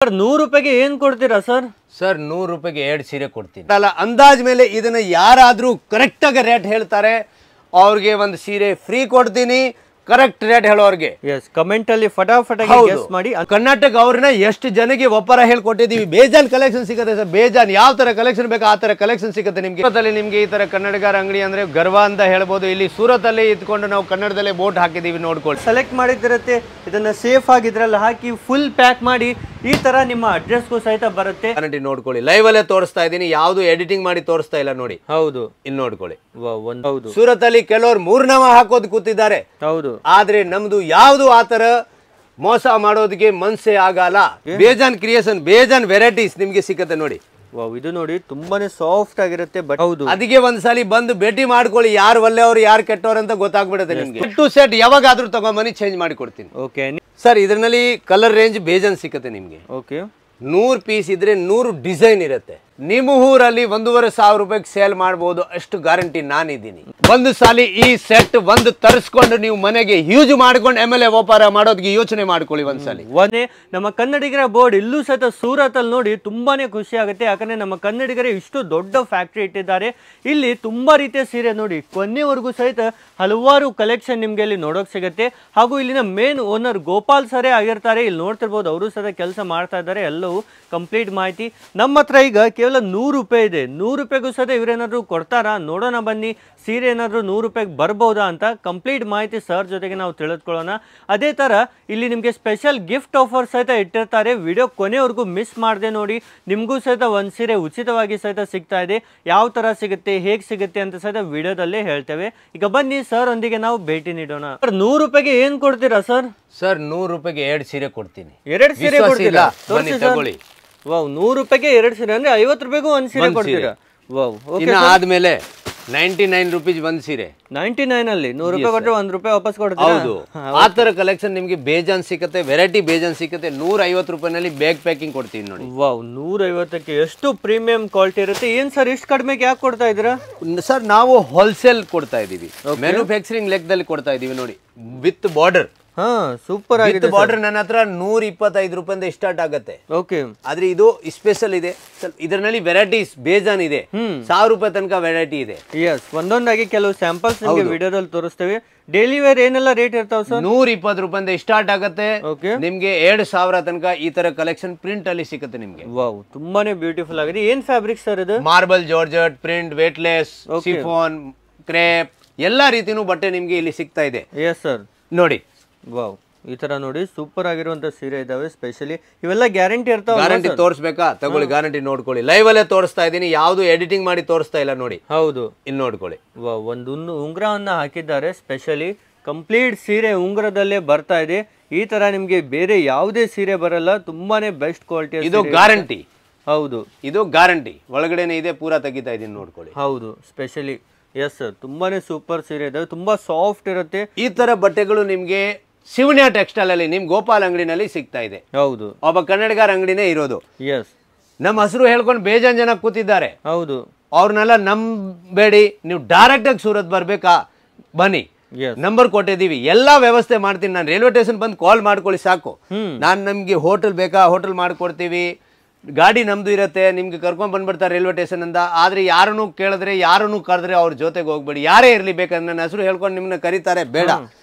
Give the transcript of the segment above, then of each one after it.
Sir 100 ರೂಪಾಯಿಗೆ ಏನು ಕೊಡ್ತೀರಾ ಸರ್? ಸರ್ 100 ರೂಪಾಯಿಗೆ 2 ಸೀರೆ ಕೊಡ್ತೀನಿ. ಅಲ್ಲ ಅಂದಾಜ್ ಮೇಲೆ ಇದನ್ನ ಯಾರಾದರೂ ಕರೆಕ್ಟಾಗಿ ರೇಟ್ ಹೇಳ್ತಾರೆ ಅವ್ರಿಗೆ ಒಂದು ಸೀರೆ ಫ್ರೀ ಕೊಡ್ತೀನಿ. ಕರೆಕ್ಟ್ ರೇಟ್ ಹೇಳೋರಿಗೆ ಕಮೆಂಟ್ ಅಲ್ಲಿ ಫಟಾಫಟಾಗಿ ಗೆಸ್ ಮಾಡಿ. ಕರ್ನಾಟಕ ಅವ್ರನ್ನ ಎಷ್ಟು ಜನಕ್ಕೆ ಒಪ್ಪರ ಹೇಳ್ಕೊಟ್ಟಿದೀವಿ. ಬೇಜಾನ್ ಕಲೆಕ್ಷನ್ ಸಿಗುತ್ತೆ ಸರ್, ಬೇಜಾನ್ ಯಾವ ತರ ಕಲೆಕ್ಷನ್ ಬೇಕು ಆ ತರ ಕಲೆಕ್ಷನ್ ಸಿಗುತ್ತೆ ನಿಮ್ಗೆ. ಸೂರತ್ ನಿಮ್ಗೆ ಈ ತರ ಕನ್ನಡಗಾರ ಅಂಗಡಿ ಅಂದ್ರೆ ಗರ್ವ ಅಂತ ಹೇಳ್ಬೋದು. ಇಲ್ಲಿ ಸೂರತ್ ಅಲ್ಲಿ ಇದ್ಕೊಂಡು ನಾವು ಕನ್ನಡದಲ್ಲೇ ಬೋಟ್ ಹಾಕಿದೀವಿ, ನೋಡ್ಕೊಳ್ಳಿ. ಸೆಲೆಕ್ಟ್ ಮಾಡಿದಿರತ್ತೆ, ಇದನ್ನ ಸೇಫ್ ಆಗಿ ಇದ್ರಲ್ಲಿ ಹಾಕಿ ಫುಲ್ ಪ್ಯಾಕ್ ಮಾಡಿ ಈ ತರ ನಿಮ್ಮ ಅಡ್ರೆಸ್ಗೂ ಸಹಿತ ಬರುತ್ತೆ. ಗ್ಯಾರಂಟಿ ನೋಡ್ಕೊಳ್ಳಿ. ಲೈವ್ ಅಲ್ಲೇ ತೋರಿಸ್ತಾ ಇದೀನಿ, ಯಾವ್ದು ಎಡಿಟಿಂಗ್ ಮಾಡಿ ತೋರಿಸ್ತಾ ಇಲ್ಲ ನೋಡಿ. ಹೌದು, ಇಲ್ಲಿ ನೋಡ್ಕೊಳ್ಳಿ. ಹೌದು, ಸೂರತ್ ಅಲ್ಲಿ ಕೆಲವರು 3 ನಾಮ ಹಾಕೋದು ಕೂತಿದ್ದಾರೆ. ಹೌದು, ಆದ್ರೆ ನಮ್ದು ಯಾವ್ದು ಆತರ ಮೋಸ ಮಾಡೋದಕ್ಕೆ ಮನ್ಸೇ ಆಗಲ್ಲ. ಬೇಜಾನ್ ಕ್ರಿಯೇಷನ್, ಬೇಜಾನ್ ವೆರೈಟೀಸ್ ನಿಮ್ಗೆ ಸಿಕ್ಕತ್ತೆ ನೋಡಿ. ಇದು ನೋಡಿ ತುಂಬಾನೇ ಸಾಫ್ಟ್ ಆಗಿರುತ್ತೆ. ಬಟ್ ಹೌದು, ಅದಕ್ಕೆ ಒಂದ್ಸಲಿ ಬಂದು ಭೇಟಿ ಮಾಡ್ಕೊಳ್ಳಿ. ಯಾರು ಒಳ್ಳೆಯವರು ಯಾರು ಕೆಟ್ಟವ್ರು ಅಂತ ಗೊತ್ತಾಗ್ಬಿಡುತ್ತೆ ನಿಮ್ಗೆ. ಟು ಸೆಟ್ ಯಾವಾಗಾದ್ರೂ ತಗೊಂಬನ್ನಿ, ಚೇಂಜ್ ಮಾಡಿ ಕೊಡ್ತೀನಿ. ಓಕೆ ಸರ್, ಇದರಲ್ಲಿ ಕಲರ್ ರೇಂಜ್ ಬೇಜಾನ್ ಸಿಕ್ಕತ್ತೆ ನಿಮ್ಗೆ. ಓಕೆ, 100 ಪೀಸ್ ಇದ್ರೆ 100 ಡಿಸೈನ್ ಇರುತ್ತೆ. ನಿಮ್ಮ ಊರಲ್ಲಿ 1,500 ರೂಪಾಯಿಗೆ ಸೇಲ್ ಮಾಡಬಹುದು, ಅಷ್ಟು ಗ್ಯಾರಂಟಿ ನಾನಿದ್ದೀನಿ. ಒಂದು ಸಾಲಿ ಈ ಸೆಟ್ ಒಂದು ತರಿಸ್ಕೊಂಡು ನೀವು ಮನೆಗೆ ಯೂಸ್ ಮಾಡ್ಕೊಂಡು ಆಮೇಲೆ ವ್ಯಾಪಾರ ಮಾಡೋದಕ್ಕೆ ಯೋಚನೆ ಮಾಡ್ಕೊಳ್ಳಿ ಒಂದ್ಸಲಿ. ನಮ್ಮ ಕನ್ನಡಿಗರ ಬೋರ್ಡ್ ಇಲ್ಲೂ ಸಹಿತ ಸೂರತ್ ಅಲ್ಲಿ ನೋಡಿ ತುಂಬಾನೇ ಖುಷಿ ಆಗುತ್ತೆ. ಯಾಕಂದ್ರೆ ನಮ್ಮ ಕನ್ನಡಿಗರೇ ಇಷ್ಟು ದೊಡ್ಡ ಫ್ಯಾಕ್ಟ್ರಿ ಇಟ್ಟಿದ್ದಾರೆ. ಇಲ್ಲಿ ತುಂಬಾ ರೀತಿಯ ಸೀರೆ ನೋಡಿ ಕೊನೆವರೆಗೂ ಸಹಿತ ಹಲವಾರು ಕಲೆಕ್ಷನ್ ನಿಮ್ಗೆ ಇಲ್ಲಿ ನೋಡೋಕ್ ಸಿಗುತ್ತೆ. ಹಾಗೂ ಇಲ್ಲಿನ ಮೇನ್ ಓನರ್ ಗೋಪಾಲ್ ಸರೇ ಆಗಿರ್ತಾರೆ. ಇಲ್ಲಿ ನೋಡ್ತಿರ್ಬೋದು, ಅವರು ಸಹಿತ ಕೆಲಸ ಮಾಡ್ತಾ ಇದ್ದಾರೆ. ಎಲ್ಲವೂ ಕಂಪ್ಲೀಟ್ ಮಾಹಿತಿ ನಮ್ಮ ಹತ್ರ ಈಗ ಕೇವಲ 100 ರೂಪಾಯಿ ಇದೆ. 100 ರೂಪಾಯಿಗೂ ಸಹಿತ ಇವರೇನಾದ್ರು ಕೊಡ್ತಾರಾ ನೋಡೋಣ ಬನ್ನಿ. ಸೀರೆ ಏನಾದ್ರು 100 ರೂಪಾಯಿಗೆ ಬರ್ಬೋದಾ ಅಂತ ಕಂಪ್ಲೀಟ್ ಮಾಹಿತಿ ಸರ್ ಜೊತೆಗೆ ನಾವು ತಿಳಿದುಕೊಳ್ಳೋಣ. ಅದೇ ತರ ಇಲ್ಲಿ ನಿಮಗೆ ಸ್ಪೆಷಲ್ ಗಿಫ್ಟ್ ಆಫರ್ ಸಹಿತ ಇಟ್ಟಿರ್ತಾರೆ. ವಿಡಿಯೋ ಕೊನೆವರೆಗೂ ಮಿಸ್ ಮಾಡದೆ ನೋಡಿ. ನಿಮಗೂ ಸಹಿತ ಒಂದು ಸೀರೆ ಉಚಿತವಾಗಿ ಸಹಿತ ಸಿಗ್ತಾ ಇದೆ. ಯಾವ ತರ ಸಿಗುತ್ತೆ, ಹೇಗೆ ಸಿಗುತ್ತೆ ಅಂತ ಸಹಿತ ವಿಡಿಯೋದಲ್ಲೇ ಹೇಳ್ತೇವೆ. ಈಗ ಬನ್ನಿ ಸರ್ ಒಂದಿಗೆ ನಾವು ಭೇಟಿ ನೀಡೋಣ. 100 ರೂಪಾಯಿಗೆ ಏನ್ ಕೊಡ್ತೀರಾ ಸರ್? ಸರ್ 100 ರೂಪಾಯಿಗೆ 2 ಸೀರೆ ಕೊಡ್ತೀನಿ. 2 ಸೀರೆ ಕೊಡ್ತೀರಾ? ತಗೊಳ್ಳಿ. 100 ರೂಪಾಯಿಗೆ 2 ಸೀರೆ ಅಂದ್ರೆ 50 ರೂಪಾಯಿಗೂ ಒಂದು ಸೀರೆ ಕೊಡ್ತೀರಾ? ಆದ್ಮೇಲೆ 99 ರೂಪೀಸ್ ಒಂದು ಸೀರೆ. 99 ಅಲ್ಲಿ 100 ರೂಪಾಯಿ ಕೊಟ್ಟರೆ 1 ರೂಪಾಯಿ ವಾಪಸ್ ಕೊಡ್ತೀರಾ? ಹೌದು, ಆ ತರ ಕಲೆಕ್ಷನ್ ನಿಮ್ಗೆ ಬೇಜಾನ್ ಸಿಗುತ್ತೆ, ವೆರೈಟಿ ಬೇಜಾನ್ ಸಿಗುತ್ತೆ. 150 ರೂಪಾಯಿನಲ್ಲಿ ಬ್ಯಾಗ್ ಪ್ಯಾಕಿಂಗ್ ಕೊಡ್ತೀನಿ ನೋಡಿ. 150ಕ್ಕೆ ಎಷ್ಟು ಪ್ರೀಮಿಯಂ ಕ್ವಾಲಿಟಿ ಇರುತ್ತೆ. ಏನ್ ಸರ್ ಇಷ್ಟು ಕಡಿಮೆಗೆ ಯಾಕೆ ಕೊಡ್ತಾ ಇದ್ದೀರಾ? ಸರ್, ನಾವು ಹೋಲ್ಸೇಲ್ ಕೊಡ್ತಾ ಇದೀವಿ, ಮ್ಯಾನುಫ್ಯಾಕ್ಚರಿಂಗ್ ಲೆಕ್ಕದಲ್ಲಿ ಕೊಡ್ತಾ ಇದೀವಿ ನೋಡಿ. With border. ಸೂಪರ್ ಆಗಿದೆ. ಬಾರ್ಡರ್ ನನ್ನ ಹತ್ರ 125 ರೂಪಾಯಿಂದ ಸ್ಟಾರ್ಟ್ ಆಗುತ್ತೆ. ಓಕೆ, ಆದ್ರೆ ಇದು ಸ್ಪೆಷಲ್ ಇದೆ. ಇದರಲ್ಲಿ ವೆರೈಟೀಸ್ ಬೇಜಾನ್ ಇದೆ. 1000 ರೂಪಾಯಿ ತನಕ ವೆರೈಟಿ ಇದೆ. ಒಂದೊಂದಾಗಿ ಕೆಲವು ಸ್ಯಾಂಪಲ್ಸ್ ನಿಮಗೆ ವಿಡಿಯೋದಲ್ಲಿ ತೋರಿಸ್ತೇವೆ. ಡೈಲಿ ವೇರ್ ಏನೆಲ್ಲ ರೇಟ್ ಇರ್ತಾವ ಸರ್? 120 ರೂಪಾಯಿಂದ ಸ್ಟಾರ್ಟ್ ಆಗುತ್ತೆ. ನಿಮ್ಗೆ 2000 ತನಕ ಈ ತರ ಕಲೆಕ್ಷನ್ ಪ್ರಿಂಟ್ ಅಲ್ಲಿ ಸಿಗುತ್ತೆ ನಿಮ್ಗೆ. ತುಂಬಾನೇ ಬ್ಯೂಟಿಫುಲ್ ಆಗಿದೆ. ಏನ್ ಫ್ಯಾಬ್ರಿಕ್ ಸರ್ ಇದು? Marble, georgette, print, weightless, chiffon, crepe ಎಲ್ಲಾ ರೀತಿನೂ ಬಟ್ಟೆ ನಿಮ್ಗೆ ಇಲ್ಲಿ ಸಿಗ್ತಾ ಇದೆ. ಎಸ್ ಸರ್, ನೋಡಿ. ಈ ತರ ನೋಡಿ ಸೂಪರ್ ಆಗಿರುವಂತ ಸೀರೆ ಇದಾವೆ. ಸ್ಪೆಷಲಿ ಇವೆಲ್ಲ ಗ್ಯಾರಂಟಿ ಇರ್ತಾವ. ಗ್ಯಾರಂಟಿ ತೋರಿಸ್ಬೇಕಾ? ತಗೊಳ್ಳಿ, ಗ್ಯಾರಂಟಿ ನೋಡ್ಕೊಳ್ಳಿ. ಲೈವ್ ಅಲ್ಲೇ ತೋರಿಸ್ತಾ ಇದೀನಿ, ಯಾವ್ದು ಎಡಿಟಿಂಗ್ ಮಾಡಿ ತೋರಿಸ್ತಾ ಇಲ್ಲ ನೋಡಿ. ಹೌದು, ಇಲ್ಲಿ ನೋಡ್ಕೊಳ್ಳಿ. ಒಂದು ಉಂಗುರವನ್ನ ಹಾಕಿದ್ದಾರೆ. ಸ್ಪೆಷಲಿ ಕಂಪ್ಲೀಟ್ ಸೀರೆ ಉಂಗುರದಲ್ಲೇ ಬರ್ತಾ ಇದೆ. ಈ ತರ ನಿಮ್ಗೆ ಬೇರೆ ಯಾವುದೇ ಸೀರೆ ಬರಲ್ಲ. ತುಂಬಾನೇ ಬೆಸ್ಟ್ ಕ್ವಾಲಿಟಿ. ಇದು ಗ್ಯಾರಂಟಿ. ಹೌದು, ಇದು ಗ್ಯಾರಂಟಿ. ಒಳಗಡೆನೆ ಇದೆ, ಪೂರಾ ತೆಗಿತಾ ಇದೀನಿ ನೋಡ್ಕೊಳ್ಳಿ. ಹೌದು, ಸ್ಪೆಷಲಿ ಎಸ್ ಸರ್, ತುಂಬಾನೇ ಸೂಪರ್ ಸೀರೆ ಇದಾವೆ. ತುಂಬಾ ಸಾಫ್ಟ್ ಇರುತ್ತೆ. ಈ ತರ ಬಟ್ಟೆಗಳು ನಿಮ್ಗೆ ಶಿವಣ್ಯ ಟೆಕ್ಸ್ಟೈಲ್ ಅಲ್ಲಿ ನಿಮ್ ಗೋಪಾಲ್ ಅಂಗಡಿನಲ್ಲಿ ಸಿಗ್ತಾ ಇದೆ. ಹೌದು, ಒಬ್ಬ ಕನ್ನಡಗಾರ ಅಂಗಡಿನೇ ಇರೋದು. ಎಸ್, ನಮ್ಮ ಹೆಸರು ಹೇಳ್ಕೊಂಡು ಬೇಜಾನ್ ಜನ ಕೂತಿದ್ದಾರೆ. ಹೌದು, ಅವ್ರನ್ನೆಲ್ಲ ನಂಬೇಡಿ. ನೀವು ಡೈರೆಕ್ಟ್ ಆಗಿ ಸೂರತ್ ಬರ್ಬೇಕಾ? ಬನ್ನಿ, ನಂಬರ್ ಕೊಟ್ಟಿದೀವಿ, ಎಲ್ಲಾ ವ್ಯವಸ್ಥೆ ಮಾಡ್ತೀನಿ ನಾನು. ರೈಲ್ವೆ ಸ್ಟೇಷನ್ ಬಂದು ಕಾಲ್ ಮಾಡ್ಕೊಳ್ಳಿ ಸಾಕು. ನಾನ್ ನಮ್ಗೆ ಹೋಟೆಲ್ ಬೇಕಾ ಹೋಟೆಲ್ ಮಾಡ್ಕೊಡ್ತೀವಿ. ಗಾಡಿ ನಮ್ದು ಇರುತ್ತೆ, ನಿಮ್ಗೆ ಕರ್ಕೊಂಡ್ ಬಂದ್ಬಿಡ್ತಾರೆ ರೈಲ್ವೆ ಸ್ಟೇಷನ್ ಅಂತ. ಆದ್ರೆ ಯಾರನ್ನು ಕೇಳಿದ್ರೆ, ಯಾರನ್ನು ಕರೆದ್ರೆ ಅವ್ರ ಜೊತೆಗೆ ಹೋಗ್ಬೇಡಿ. ಯಾರೇ ಇರ್ಲಿ, ಬೇಕಂದ್ರೆ ನನ್ನ ಹೆಸರು ಹೇಳ್ಕೊಂಡು ನಿಮ್ನ ಕರೀತಾರೆ, ಬೇಡ.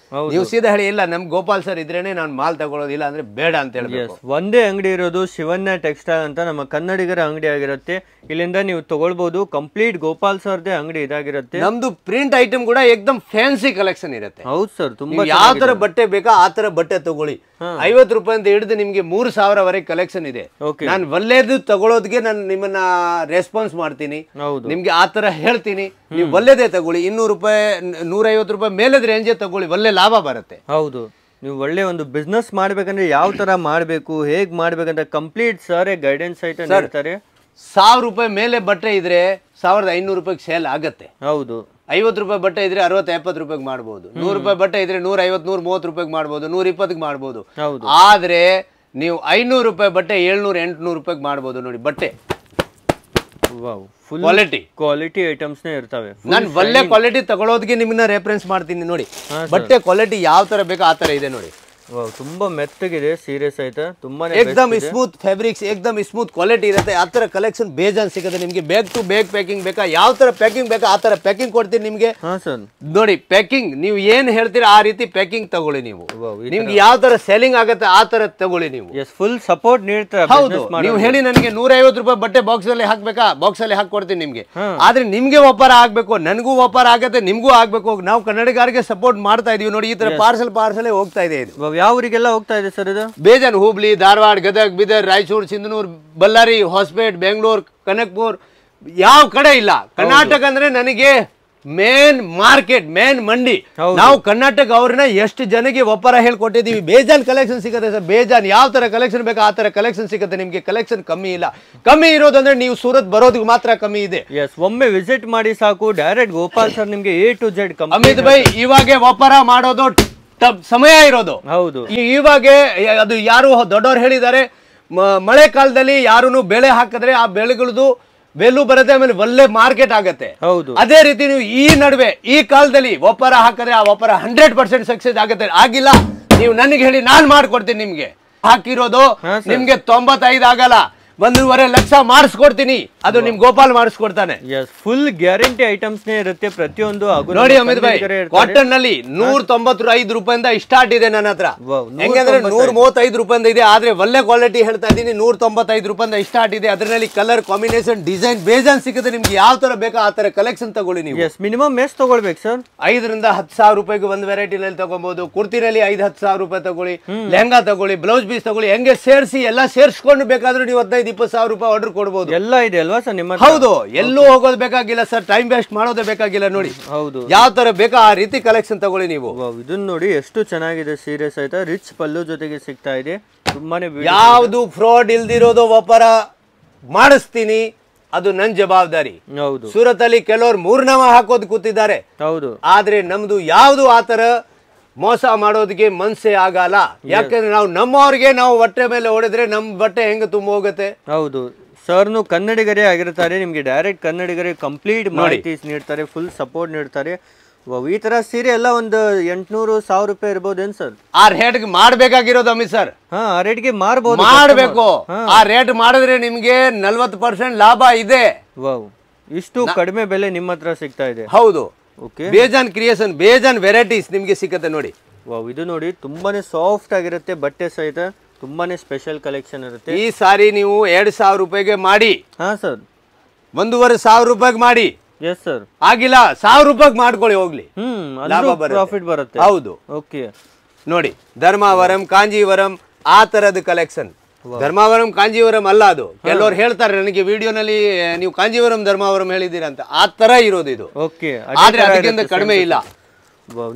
ನೀವು ಸೀದಾ ಹೇಳಿ, ಇಲ್ಲ ನಮ್ ಗೋಪಾಲ್ ಸರ್ ಇದ್ರೇನೆ ನಾನು ಮಾಲ್ ತಗೊಳ್ಳೋದಿಲ್ಲ ಅಂದ್ರೆ ಬೇಡ ಅಂತ ಹೇಳ್ಬೇಕು. ಒಂದೇ ಅಂಗಡಿ ಇರೋದು ಶಿವಣ್ಯ ಟೆಕ್ಸ್ಟೈಲ್ ಅಂತ, ನಮ್ಮ ಕನ್ನಡಿಗರ ಅಂಗಡಿ ಆಗಿರುತ್ತೆ. ಇಲ್ಲಿಂದ ನೀವು ತಗೊಳ್ಬಹುದು. ಕಂಪ್ಲೀಟ್ ಗೋಪಾಲ್ ಸರ್ದೇ ಅಂಗಡಿ ಇದಾಗಿರುತ್ತೆ. ನಮ್ದು ಪ್ರಿಂಟ್ ಐಟಮ್ ಕೂಡ ಏಕದಮ್ ಫ್ಯಾನ್ಸಿ ಕಲೆಕ್ಷನ್ ಇರುತ್ತೆ. ಹೌದು ಸರ್, ತುಂಬಾ ಯಾವ ತರ ಬಟ್ಟೆ ಬೇಕಾ ಆ ತರ ಬಟ್ಟೆ ತಗೊಳ್ಳಿ. 50 ರೂಪಾಯಿಂದ ಹಿಡಿದು ನಿಮ್ಗೆ 3000 ವರೆಗೆ ಕಲೆಕ್ಷನ್ ಇದೆ. ನಾನು ಒಳ್ಳೇದು ತಗೊಳ್ಳೋದಕ್ಕೆ ನಾನು ನಿಮ್ಮನ್ನ ರೆಸ್ಪಾನ್ಸ್ ಮಾಡ್ತೀನಿ. ನಿಮ್ಗೆ ಆ ತರ ಹೇಳ್ತೀನಿ, ನೀವು ಒಳ್ಳೇದೇ ತಗೊಳ್ಳಿ. 200 ರೂಪಾಯಿ 150 ರೂಪಾಯಿ ಮೇಲದ ರೇಂಜೇ ತಗೊಳ್ಳಿ, ಒಳ್ಳೆ ಲಾಭ ಬರುತ್ತೆ. ಹೌದು, ನೀವು ಒಳ್ಳೆ ಒಂದು ಬಿಸ್ನೆಸ್ ಮಾಡ್ಬೇಕಂದ್ರೆ ಯಾವ ತರ ಮಾಡ್ಬೇಕು, ಹೇಗ್ ಮಾಡ್ಬೇಕಂತ ಕಂಪ್ಲೀಟ್ ಸರ್ ಗೈಡೆನ್ಸ್ ಐತೆ ಹೇಳ್ತಾರೆ. 1000 ರೂಪಾಯಿ ಮೇಲೆ ಬಟ್ಟೆ ಇದ್ರೆ 1500 ರೂಪಾಯಿಗೆ ಸೇಲ್ ಆಗತ್ತೆ. ಹೌದು, 50 ರೂಪಾಯಿ ಬಟ್ಟೆ ಇದ್ರೆ 60-70 ರೂಪಾಯಿಗೆ ಮಾಡ್ಬೋದು. 100 ರೂಪಾಯಿ ಬಟ್ಟೆ ಇದ್ರೆ 150-130 ರೂಪಾಯಿಗೆ ಮಾಡ್ಬೋದು, 120ಗೆ ಮಾಡ್ಬೋದು. ಆದ್ರೆ ನೀವು 500 ರೂಪಾಯಿ ಬಟ್ಟೆ 700-800 ರೂಪಾಯಿಗೆ ಮಾಡ್ಬೋದು ನೋಡಿ. ಬಟ್ಟೆ ಕ್ವಾಲಿಟಿ ಐಟಮ್ಸ್ ಇರ್ತವೆ. ನಾನು ಒಳ್ಳೆ ಕ್ವಾಲಿಟಿ ತಗೊಳ್ಳೋದಕ್ಕೆ ನಿಮ್ಮನ್ನ ರೆಫರೆನ್ಸ್ ಮಾಡ್ತೀನಿ ನೋಡಿ. ಬಟ್ಟೆ ಕ್ವಾಲಿಟಿ ಯಾವ ತರ ಬೇಕೋ ಆ ತರ ಇದೆ ನೋಡಿ. ತುಂಬಾ ಮೆತ್ತಗಿದೆ ಸೀರೆ ಸಹಿತ ತುಂಬಾನೇ ಏಕದಮ್ ಸ್ಮೂತ್ ಫ್ಯಾಬ್ರಿಕ್ಸ್, ಏಕದಮ್ ಸ್ಮೂತ್ ಕ್ವಾಲಿಟಿ ಇರುತ್ತೆ. ಆ ತರ ಕಲೆಕ್ಷನ್ ಬೇಜಾನ್ ಸಿಗುತ್ತೆ ನಿಮ್ಗೆ. ಬ್ಯಾಗ್ ಟು ಬ್ಯಾಗ್ ಪ್ಯಾಕಿಂಗ್ ಬೇಕಾ, ಯಾವ ತರ ಪ್ಯಾಕಿಂಗ್ ಬೇಕಾ ಆ ತರ ಪ್ಯಾಕಿಂಗ್ ಕೊಡ್ತೀನಿ ನಿಮ್ಗೆ. ನೋಡಿ ಪ್ಯಾಕಿಂಗ್ ನೀವು ಏನ್ ಹೇಳ್ತೀರಾ ಆ ರೀತಿ ಪ್ಯಾಕಿಂಗ್ ತಗೊಳ್ಳಿ ನೀವು. ನಿಮ್ಗೆ ಯಾವ ತರ ಸೆಲ್ಲಿಂಗ್ ಆಗುತ್ತೆ ಆ ತರ ತಗೊಳ್ಳಿ ನೀವು. ಫುಲ್ ಸಪೋರ್ಟ್ ನೀಡ್ತಾರೆ. ಹೌದು, ನೀವು ಹೇಳಿ ನನಗೆ 150 ರೂಪಾಯಿ ಬಟ್ಟೆ ಬಾಕ್ಸ್ ಅಲ್ಲಿ ಹಾಕ್ಬೇಕಾ, ಬಾಕ್ಸ್ ಅಲ್ಲಿ ಹಾಕೊಡ್ತೀನಿ ನಿಮ್ಗೆ. ಆದ್ರೆ ನಿಮ್ಗೆ ವ್ಯಾಪಾರ ಆಗ್ಬೇಕು, ನನಗೂ ವ್ಯಾಪಾರ ಆಗತ್ತೆ, ನಿಮ್ಗೂ ಆಗ್ಬೇಕು. ನಾವು ಕನ್ನಡಿಗರಿಗೆ ಸಪೋರ್ಟ್ ಮಾಡ್ತಾ ಇದೀವಿ. ನೋಡಿ ಈ ತರ ಪಾರ್ಸಲ್ ಹೋಗ್ತಾ ಇದೆ. ಇದು ಯಾವ ಊರಿಗೆಲ್ಲ ಹೋಗ್ತಾ ಇದೆ ಸರ್ ಇದು? ಬೇಜಾನ್, ಹುಬ್ಳಿ, ಧಾರವಾಡ, ಗದಗ್, ಬೀದರ್, ರಾಯಚೂರು, ಸಿಂಧನೂರು, ಬಳ್ಳಾರಿ, ಹೊಸಪೇಟ್, ಬೆಂಗಳೂರು, ಕನಕಪುರ್, ಯಾವ ಕಡೆ ಇಲ್ಲ. ಕರ್ನಾಟಕ ಅಂದ್ರೆ ನನಗೆ ಮೇನ್ ಮಾರ್ಕೆಟ್, ಮೇನ್ ಮಂಡಿ. ನಾವು ಕರ್ನಾಟಕ ಅವ್ರನ್ನ ಎಷ್ಟು ಜನಕ್ಕೆ ವ್ಯಾಪಾರ ಹೇಳ್ಕೊಟ್ಟಿದೀವಿ. ಬೇಜಾನ್ ಕಲೆಕ್ಷನ್ ಸಿಗುತ್ತೆ ಸರ್, ಬೇಜಾನ್. ಯಾವ ತರ ಕಲೆಕ್ಷನ್ ಬೇಕಾ ಆ ತರ ಕಲೆಕ್ಷನ್ ಸಿಗುತ್ತೆ ನಿಮ್ಗೆ. ಕಲೆಕ್ಷನ್ ಕಮ್ಮಿ ಇಲ್ಲ. ಕಮ್ಮಿ ಇರೋದಂದ್ರೆ ನೀವು ಸೂರತ್ ಬರೋದಕ್ಕೆ ಮಾತ್ರ ಕಮ್ಮಿ ಇದೆ. ಒಮ್ಮೆ ವಿಸಿಟ್ ಮಾಡಿ ಸಾಕು. ಡೈರೆಕ್ಟ್ ಗೋಪಾಲ್ ಸರ್ ನಿಮ್ಗೆ A to Z. Amit Bhai, ಇವಾಗ ವ್ಯಾಪಾರ ಮಾಡೋದು ಸಮಯ ಇರೋದು. ಹೌದು, ಇವಾಗ ಅದು ಯಾರು ದೊಡ್ಡವ್ರು ಹೇಳಿದ್ದಾರೆ, ಮಳೆ ಕಾಲದಲ್ಲಿ ಯಾರು ಬೆಳೆ ಹಾಕಿದ್ರೆ ಆ ಬೆಳೆಗಳದು ಬೆಲ್ಲು ಬರುತ್ತೆ, ಆಮೇಲೆ ಒಳ್ಳೆ ಮಾರ್ಕೆಟ್ ಆಗತ್ತೆ. ಹೌದು, ಅದೇ ರೀತಿ ನೀವು ಈ ನಡುವೆ ಈ ಕಾಲದಲ್ಲಿ ವ್ಯಾಪಾರ ಹಾಕಿದ್ರೆ ಆ ವ್ಯಾಪಾರ 100% ಸಕ್ಸೆಸ್ ಆಗುತ್ತೆ. ಆಗಿಲ್ಲ ನೀವು ನನಗೆ ಹೇಳಿ, ನಾನ್ ಮಾಡ್ಕೊಡ್ತೀನಿ. ನಿಮ್ಗೆ ಹಾಕಿರೋದು ನಿಮ್ಗೆ 95 ಆಗಲ್ಲ, 1.5 ಲಕ್ಷ ಮಾಡಿಸ್ಕೊಡ್ತೀನಿ. ಅದು ನಿಮ್ ಗೋಪಾಲ್ ಮಾಡಿಸ್ಕೊಡ್ತಾನೆ. ಫುಲ್ ಗ್ಯಾರಂಟಿ ಐಟಮ್ಸ್ ಇರುತ್ತೆ ಪ್ರತಿಯೊಂದು. ನೋಡಿ ಅಮಿತ್ ಭಾಯ್, ಕಾಟನ್ ನಲ್ಲಿ 195 ರೂಪಾಯಿಂದ ಸ್ಟಾರ್ಟ್ ಇದೆ ನನ್ನ ಹತ್ರ. ಹೆಂಗಂದ್ರೆ 135 ರೂಪಾಯಿಂದ ಇದೆ. ಆದ್ರೆ ಒಳ್ಳೆ ಕ್ವಾಲಿಟಿ ಹೇಳ್ತಾ ಇದ್ದೀನಿ. 195 ರೂಪಾಯಿಂದ ಸ್ಟಾರ್ಟ್ ಇದೆ. ಅದರಲ್ಲಿ ಕಲರ್ ಕಾಂಬಿನೇಷನ್, ಡಿಸೈನ್ ಬೇಜಾನ್ ಸಿಗುತ್ತೆ. ನಿಮ್ಗೆ ಯಾವ ತರ ಬೇಕಾ ಆ ತರ ಕಲೆಕ್ಷನ್ ತಗೊಳ್ಳಿ ನೀವು. ಮಿನಿಮಮ್ ಎಷ್ಟು ತಗೊಳ್ಬೇಕು ಸರ್? 5 ರಿಂದ 10 ಸಾವಿರ ರೂಪಾಯಿಗೆ ಒಂದು ವೆರೈಟಿನಲ್ಲಿ ತಗೊಬಹುದು. ಕುರ್ತಿನಲ್ಲಿ 5-10 ಸಾವಿರ ರೂಪಾಯಿ ತಗೊಳ್ಳಿ, ಲೆಹಂಗಾ ತಗೊಳ್ಳಿ, ಬ್ಲೌಸ್ ಪೀಸ್ ತಗೊಳ್ಳಿ. ಹೆಂಗೆ ಸೇರಿಸಿ ಎಲ್ಲ ಸೇರಿಸ್ಕೊಂಡು ಬೇಕಾದ್ರೂ ನೀವು 15-20 ಸಾವಿರ ರೂಪಾಯಿ ಆರ್ಡರ್ ಕೊಡಬಹುದು. ಎಲ್ಲ ಇದೆ ಅಲ್ವಾ ಸರ್ ನಿಮ್ಮ? ಹೌದು, ಎಲ್ಲೂ ಹೋಗೋದು ಬೇಕಾಗಿಲ್ಲ ಸರ್, ಟೈಮ್ ವೇಸ್ಟ್ ಮಾಡೋದೇ ಬೇಕಾಗಿಲ್ಲ. ನೋಡಿ ಹೌದು, ಯಾವ ತರ ಬೇಕಾ ಆ ರೀತಿ ಕಲೆಕ್ಷನ್ ತಗೊಳ್ಳಿ ನೀವು. ಇದನ್ನ ನೋಡಿ ಎಷ್ಟು ಚೆನ್ನಾಗಿದೆ ಸೀರೆ ಸಹಿತ. ರಿಚ್ ಪಲ್ಲು ಜೊತೆಗೆ ಸಿಗ್ತಾ ಇದೆ. ತುಂಬಾನೇ ಯಾವ್ದು ಫ್ರಾಡ್ ಇಲ್ದಿರೋದು ವ್ಯಾಪಾರ ಮಾಡಿಸ್ತೀನಿ, ಅದು ನನ್ ಜವಾಬ್ದಾರಿ. ಹೌದು, ಸೂರತ್ ಅಲ್ಲಿ ಕೆಲವರು 3 ನಾಮ ಹಾಕೋದು ಕೂತಿದ್ದಾರೆ. ಹೌದು, ಆದ್ರೆ ನಮ್ದು ಯಾವ್ದು ಆತರ ಮೋಸ ಮಾಡೋದಕ್ಕೆ ಮನ್ಸೇ ಆಗಲ್ಲ. ಯಾಕಂದ್ರೆ ನಾವು ನಮ್ಮವ್ರಿಗೆ ನಾವು ಹೊಟ್ಟೆ ಮೇಲೆ ಹೊಡೆದ್ರೆ ನಮ್ ಬಟ್ಟೆ ಹೆಂಗ ತುಂಬ ಹೋಗುತ್ತೆ. ಹೌದು, ಸರ್ನು ಕನ್ನಡಿಗರೇ ಆಗಿರ್ತಾರೆ. ನಿಮ್ಗೆ ಡೈರೆಕ್ಟ್ ಕನ್ನಡಿಗರೇ ಕಂಪ್ಲೀಟ್ ಮಾಹಿತಿ ನೀಡ್ತಾರೆ, ಫುಲ್ ಸಪೋರ್ಟ್ ನೀಡ್ತಾರೆ. ಈ ತರ ಸೀರೆ ಎಲ್ಲ ಒಂದು 800-1000 ರೂಪಾಯಿ ಇರ್ಬೋದೇನ್ ಸರ್? ಆ ರೇಟ್ ಮಾಡ್ಬೇಕಾಗಿರೋದು ಅಮಿತ್ ಸರ್. ಆ ರೇಟ್ಗೆ ಮಾರ್ಬೋದು, ಮಾಡ್ಬೇಕು. ಆ ರೇಟ್ ಮಾಡಿದ್ರೆ ನಿಮ್ಗೆ 40% ಲಾಭ ಇದೆ. ಇಷ್ಟು ಕಡಿಮೆ ಬೆಲೆ ನಿಮ್ಮ ಹತ್ರ ಸಿಗ್ತಾ ಇದೆ. ಹೌದು, ಬೇಜಾನ್ ಕ್ರಿಯೇಷನ್, ಬೇಜಾನ್ ವೆರೈಟೀಸ್ ನಿಮ್ಗೆ ಸಿಗುತ್ತೆ. ನೋಡಿ ಇದು ನೋಡಿ ತುಂಬಾನೇ ಸಾಫ್ಟ್ ಆಗಿರುತ್ತೆ ಬಟ್ಟೆ ಸಹಿತ. ತುಂಬಾನೇ ಸ್ಪೆಷಲ್ ಕಲೆಕ್ಷನ್ ಇರುತ್ತೆ. ಈ ಸಾರಿ ನೀವು 2000 ರೂಪಾಯಿಗೆ ಮಾಡಿ. ಹಾ ಸರ್, 1,500 ರೂಪಾಯಿಗೆ ಮಾಡಿ. Yes sir. ಆಗಿಲ್ಲ 1000 ರೂಪಾಯಿಗೆ ಮಾಡ್ಕೊಳ್ಳಿ, ಹೋಗ್ಲಿ, ಪ್ರಾಫಿಟ್ ಬರುತ್ತೆ. ಹೌದು, ಓಕೆ. ನೋಡಿ ಧರ್ಮಾವರಂ, ಕಾಂಜೀವರಂ, ಆ ತರದ ಕಲೆಕ್ಷನ್. ಧರ್ಮಾವರಂ ಕಾಂಜೀವರಂ ಅಲ್ಲ ಅದು. ಕೆಲವರು ಹೇಳ್ತಾರೆ ನನಗೆ ವಿಡಿಯೋನಲ್ಲಿ ನೀವು ಕಾಂಜೀವರಂ ಧರ್ಮಾವರಂ ಹೇಳಿದ್ದೀರಾ ಅಂತ. ಆ ತರ ಇರೋದು ಇದು. ಓಕೆ, ಆದ್ರೆ ಅದಕ್ಕಿಂತ ಕಡಿಮೆ ಇಲ್ಲ.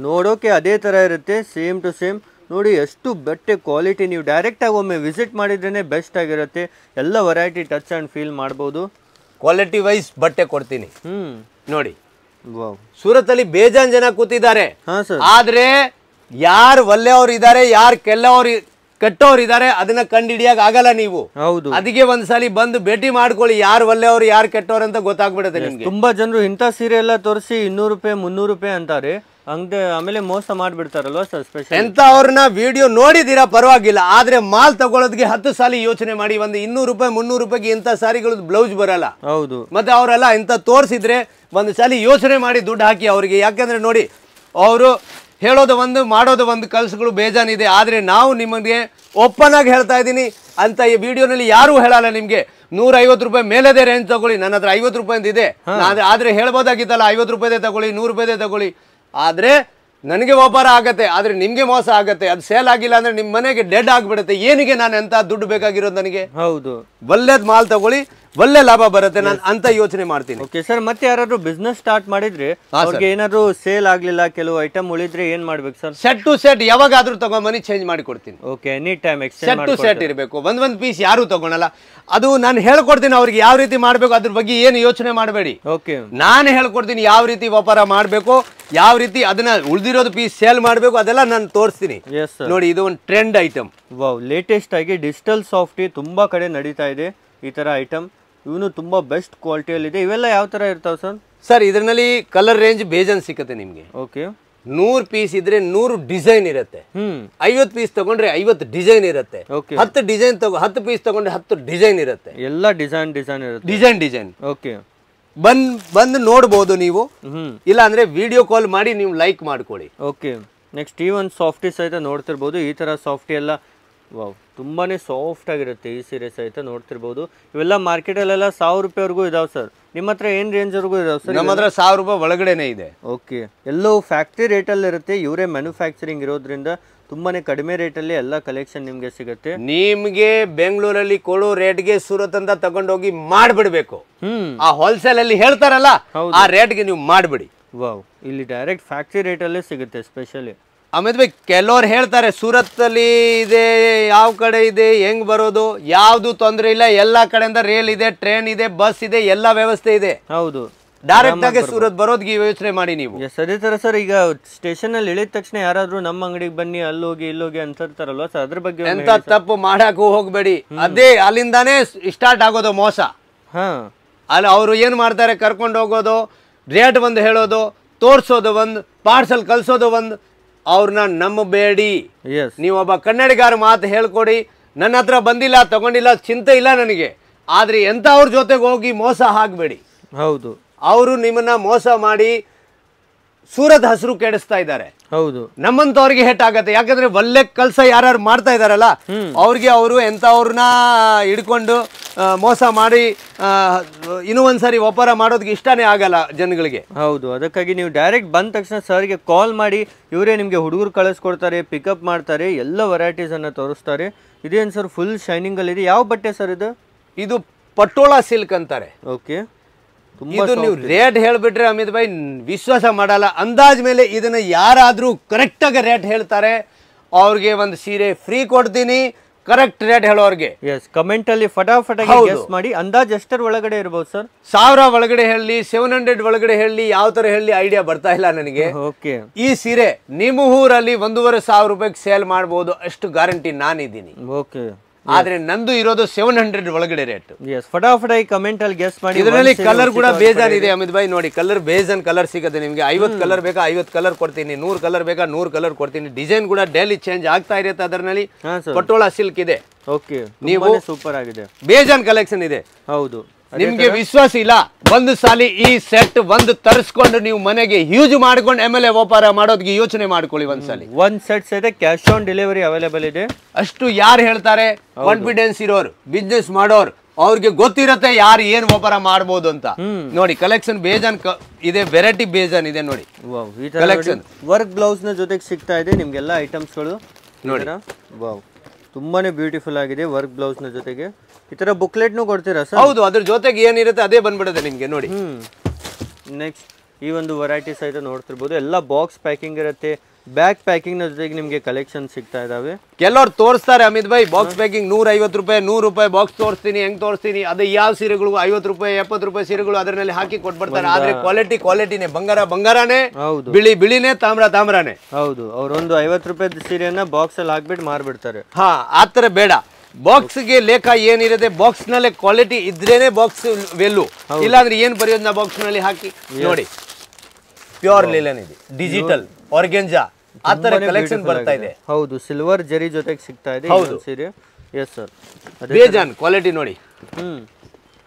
ನೋಡೋಕೆ ಅದೇ ತರ ಇರುತ್ತೆ, ಸೇಮ್ ಟು ಸೇಮ್. ನೋಡಿ ಎಷ್ಟು ಬಟ್ಟೆ ಕ್ವಾಲಿಟಿ. ನೀವು ಡೈರೆಕ್ಟ್ ಆಗಿ ಒಮ್ಮೆ ವಿಸಿಟ್ ಮಾಡಿದ್ರೇನೆ ಬೆಸ್ಟ್ ಆಗಿರುತ್ತೆ. ಎಲ್ಲ ವೆರೈಟಿ ಟಚ್ ಅಂಡ್ ಫೀಲ್ ಮಾಡಬಹುದು. ಕ್ವಾಲಿಟಿ ವೈಸ್ ಬಟ್ಟೆ ಕೊಡ್ತೀನಿ. ನೋಡಿ ಸೂರತ್ ಅಲ್ಲಿ ಬೇಜಾನ್ ಜನ ಕೂತಿದ್ದಾರೆ. ಆದ್ರೆ ಯಾರು ಒಳ್ಳೆಯವ್ರು ಇದಾರೆ, ಯಾರು ಕೆಟ್ಟವ್ರು ಇದಾರೆ ಅದನ್ನ ಕಂಡುಹಿಡಿಯಾಗ ಆಗಲ್ಲ ನೀವು. ಹೌದು, ಅದಕ್ಕೆ ಒಂದ್ಸಲಿ ಬಂದು ಭೇಟಿ ಮಾಡ್ಕೊಳ್ಳಿ. ಯಾರು ಒಳ್ಳೆಯವ್ರು ಯಾರು ಕೆಟ್ಟವ್ರು ಅಂತ ಗೊತ್ತಾಗ್ಬಿಡುತ್ತೆ ನಿಮ್ಗೆ. ತುಂಬಾ ಜನರು ಇಂಥ ಸೀರೆ ಎಲ್ಲ ತೋರಿಸಿ 200 ರೂಪಾಯಿ 300 ರೂಪಾಯಿ ಅಂತಾರೆ. ಆಮೇಲೆ ಮೋಸ ಮಾಡ್ಬಿಡ್ತಾರಲ್ವಾ ಸರ್? ಸ್ಪೆಷಲ್ ಎಂತ ಅವ್ರನ್ನ ವಿಡಿಯೋ ನೋಡಿದೀರಾ ಪರವಾಗಿಲ್ಲ, ಆದ್ರೆ ಮಾಲ್ ತಗೊಳ್ಳೋದಕ್ಕೆ 10 ಸಾಲಿ ಯೋಚನೆ ಮಾಡಿ. ಒಂದು 200 ರೂಪಾಯಿ 300 ರೂಪಾಯಿಗೆ ಇಂಥ ಸಾರಿಗಳು ಬ್ಲೌಸ್ ಬರಲ್ಲ. ಹೌದು, ಮತ್ತೆ ಅವರೆಲ್ಲ ಇಂಥ ತೋರಿಸಿದ್ರೆ ಒಂದು ಸಾಲಿ ಯೋಚನೆ ಮಾಡಿ ದುಡ್ಡು ಹಾಕಿ ಅವರಿಗೆ. ಯಾಕಂದ್ರೆ ನೋಡಿ ಅವರು ಹೇಳೋದು ಒಂದು, ಮಾಡೋದು ಒಂದು, ಕಲ್ಸ್ಗಳು ಬೇಜಾನಿದೆ. ಆದ್ರೆ ನಾವು ನಿಮಗೆ ಓಪನ್ ಆಗಿ ಹೇಳ್ತಾ ಇದ್ದೀನಿ ಅಂತ ಈ ವಿಡಿಯೋನಲ್ಲಿ ಯಾರು ಹೇಳಲ್ಲ ನಿಮ್ಗೆ. 150 ರೂಪಾಯಿ ಮೇಲೆದೇ ರೇಂಜ್ ತಗೊಳ್ಳಿ. ನನ್ನ ಹತ್ರ 50 ರೂಪಾಯಿಂದ ಇದೆ. ಆದ್ರೆ ಹೇಳ್ಬೋದಾಗಿತ್ತಲ್ಲ 50 ರೂಪಾಯಿದೇ ತಗೊಳ್ಳಿ, 100 ರೂಪಾಯಿದೇ ತಗೊಳ್ಳಿ. ಆದ್ರೆ ನನಗೆ ವ್ಯಾಪಾರ ಆಗತ್ತೆ, ಆದ್ರೆ ನಿಮ್ಗೆ ಮೋಸ ಆಗತ್ತೆ. ಅದು ಸೇಲ್ ಆಗಿಲ್ಲ ಅಂದ್ರೆ ನಿಮ್ ಮನೆಗೆ ಡೆಡ್ ಆಗ್ಬಿಡುತ್ತೆ. ಏನಿಗೆ ನಾನು ಎಂತ ದುಡ್ಡು ಬೇಕಾಗಿರೋದು ನನಗೆ? ಹೌದು, ಒಳ್ಳೇದ್ ಮಾಲ್ ತಗೊಳ್ಳಿ, ಒಳ್ಳೆ ಲಾಭ ಬರುತ್ತೆ. ನಾನು ಅಂತ ಯೋಚನೆ ಮಾಡ್ತೀನಿ. ಓಕೆ ಸರ್, ಮತ್ತೆ ಯಾರಾದ್ರೂ ಬಿಸ್ನೆಸ್ ಸ್ಟಾರ್ಟ್ ಮಾಡಿದ್ರೆ ಅವ್ರಿಗೆ ಏನಾದ್ರು ಸೇಲ್ ಆಗ್ಲಿಲ್ಲ, ಕೆಲವು ಐಟಮ್ ಉಳಿದ್ರೆ ಏನ್ ಮಾಡ್ಬೇಕು ಸರ್? ಸೆಟ್ ಟು ಸೆಟ್ ಯಾವಾಗಾದ್ರೂ ತಗೊಂಡ್ ಮನಿ ಚೇಂಜ್ ಮಾಡಿ ಕೊಡ್ತೀನಿ. Okay, any time set to set ಇರಬೇಕು. ಒಂದ್ ಪೀಸ್ ಯಾರು ತಗೊಳಲ್ಲ. ಅದು ನಾನು ಹೇಳ್ಕೊಡ್ತೀನಿ ಅವ್ರಿಗೆ ಯಾವ ರೀತಿ ಮಾಡ್ಬೇಕು. ಅದ್ರ ಬಗ್ಗೆ ಏನು ಯೋಚನೆ ಮಾಡಬೇಡಿ. ಓಕೆ, ನಾನು ಹೇಳ್ಕೊಡ್ತೀನಿ ಯಾವ ರೀತಿ ವ್ಯಾಪಾರ ಮಾಡ್ಬೇಕು, ಯಾವ ರೀತಿ ಅದನ್ನ ಉಳಿದಿರೋದು ಪೀಸ್ ಸೇಲ್ ಮಾಡ್ಬೇಕು, ಅದೆಲ್ಲ ನಾನು ತೋರಿಸ್ತೀನಿ. ನೋಡಿ ಇದು ಒಂದು ಟ್ರೆಂಡ್ ಐಟಮ್. ಲೇಟೆಸ್ಟ್ ಆಗಿ ಡಿಜಿಟಲ್ ಸಾಫ್ಟಿ ತುಂಬಾ ಕಡೆ ನಡೀತಾ ಇದೆ ಈ ತರ ಐಟಮ್. ಇವನು ತುಂಬಾ ಬೆಸ್ಟ್ ಕ್ವಾಲಿಟಿಯಲ್ಲಿ ಇದೆ. ಇವೆಲ್ಲ ಯಾವ ತರ ಇರ್ತಾವ ಸರ್? ಸರ್ ಇದರಲ್ಲಿ ಕಲರ್ ರೇಂಜ್ ಬೇಜನ್ ಸಿಕ್ಕತ್ತೆ ನಿಮ್ಗೆ. ಓಕೆ, 100 ಪೀಸ್ ಇದ್ರೆ 100 ಡಿಸೈನ್ ಇರುತ್ತೆ. 50 ಪೀಸ್ ತಗೊಂಡ್ರೆ 50 ಡಿಸೈನ್ ಇರುತ್ತೆ. 10 ಡಿಸೈನ್ 10 ಪೀಸ್ ತಗೊಂಡ್ರೆ 10 ಡಿಸೈನ್ ಇರುತ್ತೆ. ಎಲ್ಲ ಡಿಸೈನ್ ಇರುತ್ತೆ. ಡಿಸೈನ್ ಓಕೆ, ಬಂದು ನೋಡ್ಬೋದು ನೀವು. ಇಲ್ಲ ಅಂದ್ರೆ ವಿಡಿಯೋ ಕಾಲ್ ಮಾಡಿ ನೀವು ಲೈಕ್ ಮಾಡ್ಕೊಳ್ಳಿ. ಓಕೆ, ನೆಕ್ಸ್ಟ್ ಈ ಒಂದು ಸಾಫ್ಟಿ ಸಹಿತ ನೋಡ್ತಿರ್ಬೋದು. ಈ ತರ ಸಾಫ್ಟಿ ಎಲ್ಲ ವಾವ್ ತುಂಬಾನೇ ಸಾಫ್ಟ್ ಆಗಿರುತ್ತೆ. ಈ ಸೀರೆ ಸಹಿತ ನೋಡ್ತಿರ್ಬೋದು. ಇವೆಲ್ಲ ಮಾರ್ಕೆಟಲ್ಲೆಲ್ಲ 1000 ರೂಪಾಯಿವರೆಗೂ ಇದಾವೆ ಸರ್. ನಿಮ್ಮ ಹತ್ರ ಏನ್ ರೇಂಜ್ ವರೆಗೂ ಇದಾವೆ ಸರ್? ನಮ್ಮ ಹತ್ರ 1000 ರೂಪಾಯಿ ಒಳಗಡೆನೆ ಇದೆ. ಓಕೆ, ಎಲ್ಲವೂ ಫ್ಯಾಕ್ಟ್ರಿ ರೇಟಲ್ಲಿ ಇರುತ್ತೆ. ಇವರೇ ಮ್ಯಾನುಫ್ಯಾಕ್ಚರಿಂಗ್ ಇರೋದ್ರಿಂದ ತುಂಬಾನೇ ಕಡಿಮೆ ರೇಟಲ್ಲಿ ಎಲ್ಲ ಕಲೆಕ್ಷನ್ ನಿಮ್ಗೆ ಸಿಗುತ್ತೆ. ನಿಮ್ಗೆ ಬೆಂಗಳೂರಲ್ಲಿ ಕೊಡೋ ರೇಟ್ಗೆ ಸೂರತ್ ಅಂತ ತಗೊಂಡೋಗಿ ಮಾಡ್ಬಿಡ್ಬೇಕು. ಆ ಹೋಲ್ಸೇಲ್ ಅಲ್ಲಿ ಹೇಳ್ತಾರಲ್ಲ ಆ ರೇಟ್ಗೆ ನೀವು ಮಾಡ್ಬಿಡಿ. ವಾವ್, ಇಲ್ಲಿ ಡೈರೆಕ್ಟ್ ಫ್ಯಾಕ್ಟ್ರಿ ರೇಟಲ್ಲೇ ಸಿಗುತ್ತೆ ಸ್ಪೆಷಲಿ. ಆಮೇಲೆ ಕೆಲವ್ರು ಹೇಳ್ತಾರೆ ಸೂರತ್ ಅಲ್ಲಿ ಇದೆ, ಯಾವ ಕಡೆ ಇದೆ, ಹೆಂಗ್ ಬರೋದು, ಯಾವ್ದು ತೊಂದರೆ ಇಲ್ಲ, ಎಲ್ಲಾ ಕಡೆಯಿಂದ ರೇಲ್ ಇದೆ, ಟ್ರೈನ್ ಇದೆ, ಬಸ್ ಇದೆ, ಎಲ್ಲಾ ವ್ಯವಸ್ಥೆ ಇದೆ. ಹೌದು, ಡೈರೆಕ್ಟ್ ಆಗಿ ಸೂರತ್ ಬರೋದ್ಗೆ ಯೋಚನೆ ಮಾಡಿ ನೀವು. ಅದೇ ತರ ಸರ್, ಈಗ ಸ್ಟೇಷನ್ ಅಲ್ಲಿ ಇಳಿದ ತಕ್ಷಣ ಯಾರಾದ್ರೂ ನಮ್ಮ ಅಂಗಡಿಗೆ ಬನ್ನಿ, ಅಲ್ಲೋಗಿ ಇಲ್ಲೋಗಿ ಅಂತಿರ್ತಾರಲ್ವಾ ಸರ್, ಅದ್ರ ಬಗ್ಗೆ ಎಂತ ತಪ್ಪು ಮಾಡಕ್ಕೂ ಹೋಗ್ಬೇಡಿ. ಅದೇ ಅಲ್ಲಿಂದಾನೇ ಸ್ಟಾರ್ಟ್ ಆಗೋದು ಮೋಸ. ಅಲ್ಲಿ ಅವರು ಏನ್ ಮಾಡ್ತಾರೆ, ಕರ್ಕೊಂಡು ಹೋಗೋದು, ರೇಟ್ ಒಂದು ಹೇಳೋದು, ತೋರ್ಸೋದು ಒಂದು, ಪಾರ್ಸಲ್ ಕಳ್ಸೋದು ಒಂದು. ಅವ್ರನ್ನ ನಂಬಬೇಡಿ. ನೀವೊಬ್ಬ ಕನ್ನಡಿಗಾರ ಮಾತು ಹೇಳ್ಕೊಡಿ, ನನ್ನ ಹತ್ರ ಬಂದಿಲ್ಲ, ತಗೊಂಡಿಲ್ಲ, ಚಿಂತೆ ಇಲ್ಲ ನನಗೆ, ಆದ್ರೆ ಎಂತ ಅವ್ರ ಜೊತೆಗೆ ಹೋಗಿ ಮೋಸ ಹಾಕ್ಬೇಡಿ. ಹೌದು, ಅವರು ನಿಮ್ಮನ್ನ ಮೋಸ ಮಾಡಿ ಸೂರತ್ ಹೆಸರು ಕೆಡಿಸ್ತಾ ಇದ್ದಾರೆ. ಹೌದು, ನಮ್ಮಂತವ್ರಿಗೆ ಹೆಟ್ ಆಗತ್ತೆ. ಯಾಕಂದ್ರೆ ಒಳ್ಳೆ ಕೆಲಸ ಯಾರು ಮಾಡ್ತಾ ಇದಾರಲ್ಲ ಅವ್ರಿಗೆ ಅವರು ಎಂತವ್ರನ್ನ ಹಿಡ್ಕೊಂಡು ಮೋಸ ಮಾಡಿ ಇನ್ನೂ ಒಂದ್ಸರಿ ವ್ಯಾಪಾರ ಮಾಡೋದಕ್ಕೆ ಇಷ್ಟನೇ ಆಗಲ್ಲ ಜನಗಳಿಗೆ. ಹೌದು, ಅದಕ್ಕಾಗಿ ನೀವು ಡೈರೆಕ್ಟ್ ಬಂದ ತಕ್ಷಣ ಸರ್ಗೆ ಕಾಲ್ ಮಾಡಿ, ಇವರೇ ನಿಮ್ಗೆ ಹುಡುಗರು ಕಳಿಸ್ಕೊಡ್ತಾರೆ, ಪಿಕಪ್ ಮಾಡ್ತಾರೆ, ಎಲ್ಲ ವೆರೈಟೀಸ್ ಅನ್ನ ತೋರಿಸ್ತಾರೆ. ಇದೇನು ಸರ್ ಫುಲ್ ಶೈನಿಂಗ್ ಅಲ್ಲಿ ಇದೆ? ಯಾವ ಬಟ್ಟೆ ಸರ್ ಇದು? ಇದು ಪಟೋಲಾ ಸಿಲ್ಕ್ ಅಂತಾರೆ. ಓಕೆ, ಇದು ನೀವು ರೇಟ್ ಹೇಳ್ಬಿಟ್ರೆ ಅಮಿತ್ ಭಾಯ್ ವಿಶ್ವಾಸ ಮಾಡಲ್ಲ. ಅಂದಾಜ್ ಮೇಲೆ ಇದನ್ನ ಯಾರಾದ್ರೂ ಕರೆಕ್ಟ್ ಆಗಿ ರೇಟ್ ಹೇಳ್ತಾರೆ ಅವ್ರಿಗೆ ಒಂದು ಸೀರೆ ಫ್ರೀ ಕೊಡ್ತೀನಿ, ಕರೆಕ್ಟ್ ರೇಟ್ ಹೇಳೋರ್ಗೆ. ಎಸ್, ಕಮೆಂಟ್ ಅಲ್ಲಿ ಫಟಾಫಟಾಗಿ ಗೆಸ್ ಮಾಡಿ. ಅಂದಾಜ್ ಎಷ್ಟರ ಒಳಗಡೆ ಇರಬಹುದು ಸರ್? 1000 ಒಳಗಡೆ ಹೇಳಿ, 700 ಒಳಗಡೆ ಹೇಳಿ, ಯಾವ ತರ ಹೇಳಿ ಐಡಿಯಾ ಬರ್ತಾ ಇಲ್ಲ ನನಗೆ. ಓಕೆ, ಈ ಸೀರೆ ನಿಮ್ಮ ಊರಲ್ಲಿ 1500 ರೂಪಾಯಿಗೆ ಸೇಲ್ ಮಾಡಬಹುದು, ಅಷ್ಟು ಗ್ಯಾರಂಟಿ ನಾನಿದ್ದೀನಿ. ಓಕೆ, ಆದ್ರೆ ನಂದು ಇರೋದು 700 ಒಳಗಡೆ ರೇಟ್. ಫಟಾಫಟಾಗಿ ಕಮೆಂಟ್ ಅಲ್ಲಿ ಗೆಸ್ ಮಾಡಿ. ಇದರಲ್ಲಿ ಕಲರ್ ಕೂಡ ಬೇಜಾನ್ ಇದೆ ಅಮಿತ್ ಭಾಯ್. ನೋಡಿ, ಕಲರ್ ಬೇಜಾನ್ ಕಲರ್ ಸಿಗುತ್ತೆ ನಿಮ್ಗೆ. 50 ಕಲರ್ ಬೇಕಾ 50 ಕಲರ್ ಕೊಡ್ತೀನಿ, 100 ಕಲರ್ ಬೇಕಾ 100 ಕಲರ್ ಕೊಡ್ತೀನಿ. ಡಿಸೈನ್ ಕೂಡ ಡೈಲಿ ಚೇಂಜ್ ಆಗ್ತಾ ಇರುತ್ತೆ. ಅದರಲ್ಲಿ ಪಟೋಲಾ ಸಿಲ್ಕ್ ಇದೆ. ಓಕೆ, ನೀವು ಸೂಪರ್ ಆಗಿದೆ, ಬೇಜಾನ್ ಕಲೆಕ್ಷನ್ ಇದೆ. ಹೌದು, ನಿಮ್ಗೆ ವಿಶ್ವಾಸ ಇಲ್ಲ, ಒಂದು ಸಾಲಿ ಈ ಸೆಟ್ ಒಂದು ತರಿಸ್ಕೊಂಡು ನೀವು ಮನೆಗೆ ಯೂಸ್ ಮಾಡ್ಕೊಂಡು ಆಮೇಲೆ ವ್ಯಾಪಾರ ಮಾಡೋದಕ್ಕೆ ಯೋಚನೆ ಮಾಡ್ಕೊಳ್ಳಿ. ಒಂದ್ಸಲಿ ಒಂದ್ ಸೆಟ್ ಸಹಿತ ಕ್ಯಾಶ್ ಆನ್ ಡೆಲಿವರಿ ಅವೈಲೇಬಲ್ ಇದೆ. ಅಷ್ಟು ಯಾರು ಹೇಳ್ತಾರೆ, ಕಾನ್ಫಿಡೆನ್ಸ್ ಇರೋರು, ಬಿಸ್ನೆಸ್ ಮಾಡೋರು, ಅವ್ರಿಗೆ ಗೊತ್ತಿರತ್ತೆ ಯಾರು ಏನ್ ವ್ಯಾಪಾರ ಮಾಡ್ಬೋದು ಅಂತ. ನೋಡಿ, ಕಲೆಕ್ಷನ್ ಬೇಜಾನ್ ಇದೆ, ವೆರೈಟಿ ಬೇಜಾನ್ ಇದೆ. ನೋಡಿ, ಕಲೆಕ್ಷನ್ ವರ್ಕ್ ಬ್ಲೌಸ್ ನ ಜೊತೆಗೆ ಸಿಗ್ತಾ ಇದೆ ನಿಮ್ಗೆಲ್ಲ ಐಟಮ್ಸ್ ಗಳು. ನೋಡಿ, ವಾವ್, ತುಂಬಾನೇ ಬ್ಯೂಟಿಫುಲ್ ಆಗಿದೆ. ವರ್ಕ್ ಬ್ಲೌಸ್ ನ ಜೊತೆಗೆ ಈ ತರ ಬುಕ್ಲೆಟ್ ನು ಕೊಡ್ತೀರಾ ಸರ್? ಹೌದು, ಅದ್ರ ಜೊತೆಗೆ ಏನಿರುತ್ತೆ ಅದೇ ಬಂದ್ಬಿಡುತ್ತೆ ನಿಮ್ಗೆ. ನೋಡಿ, ನೆಕ್ಸ್ಟ್ ಈ ಒಂದು ವೆರೈಟಿ ಸಹಿತ ನೋಡ್ತಿರ್ಬೋದು. ಎಲ್ಲ ಬಾಕ್ಸ್ ಪ್ಯಾಕಿಂಗ್ ಇರುತ್ತೆ, ಬ್ಯಾಗ್ ಪ್ಯಾಕಿಂಗ್ ನ ಜೊತೆಗೆ ನಿಮ್ಗೆ ಕಲೆಕ್ಷನ್ ಸಿಗ್ತಾ ಇದಾವೆ. ಕೆಲವ್ರು ತೋರಿಸ್ತಾರೆ ಅಮಿತ್ ಭಾಯ್, ಬಾಕ್ಸ್ ಪ್ಯಾಕಿಂಗ್ 150 ರೂಪಾಯಿ, 100 ರೂಪಾಯಿ ಬಾಕ್ಸ್ ತೋರಿಸ್ತೀನಿ, ಹೆಂಗ್ ತೋರಿಸ್ತೀನಿ, ಅದೇ ಯಾವ ಸೀರೆಗಳು 50 ರೂಪಾಯಿ 70 ರೂಪಾಯಿ ಸೀರೆಗಳು ಅದರಲ್ಲಿ ಹಾಕಿ ಕೊಟ್ಬಿಡ್ತಾರೆ. ಆದ್ರೆ ಕ್ವಾಲಿಟಿನೇ ಬಂಗಾರನೇ, ಬಿಳಿನೇ, ತಾಮ್ರನೇ. ಹೌದು, ಅವ್ರೊಂದು 50 ರೂಪಾಯಿ ಸೀರೆಯನ್ನ ಬಾಕ್ಸ್ ಅಲ್ಲಿ ಹಾಕ್ಬಿಟ್ಟು ಮಾರ್ಬಿಡ್ತಾರೆ. ಆತರ ಬೇಡ. ಬಾಕ್ಸ್ ಗೆ ಲೇಖ ಏನಿರುತ್ತೆ, ಬಾಕ್ಸ್ ನಲ್ಲಿ ಕ್ವಾಲಿಟಿ ಇದ್ರೇನೆ ಬಾಕ್ಸ್ ವೆಲ್ಲು, ಇಲ್ಲಾಂದ್ರೆ ಏನ್ ಪ್ರಯೋಜನ ಬಾಕ್ಸ್ ನಲ್ಲಿ ಹಾಕಿ. ನೋಡಿ, ಪ್ಯೂರ್ ಲಿಲನ್ ಇದೆ, ಡಿಜಿಟಲ್ ಆರ್ಗೆಂಜಾ, ಆತರ ಕಲೆಕ್ಷನ್ ಬರ್ತಾ ಇದೆ. ಹೌದು, ಸಿಲ್ವರ್ ಜರಿ ಜೊತೆಗೆ ಸಿಗ್ತಾ ಇದೆ ಸೀರೆ. ಎಸ್ ಸರ್, ಬೇಜಾನ್ ಕ್ವಾಲಿಟಿ. ನೋಡಿ,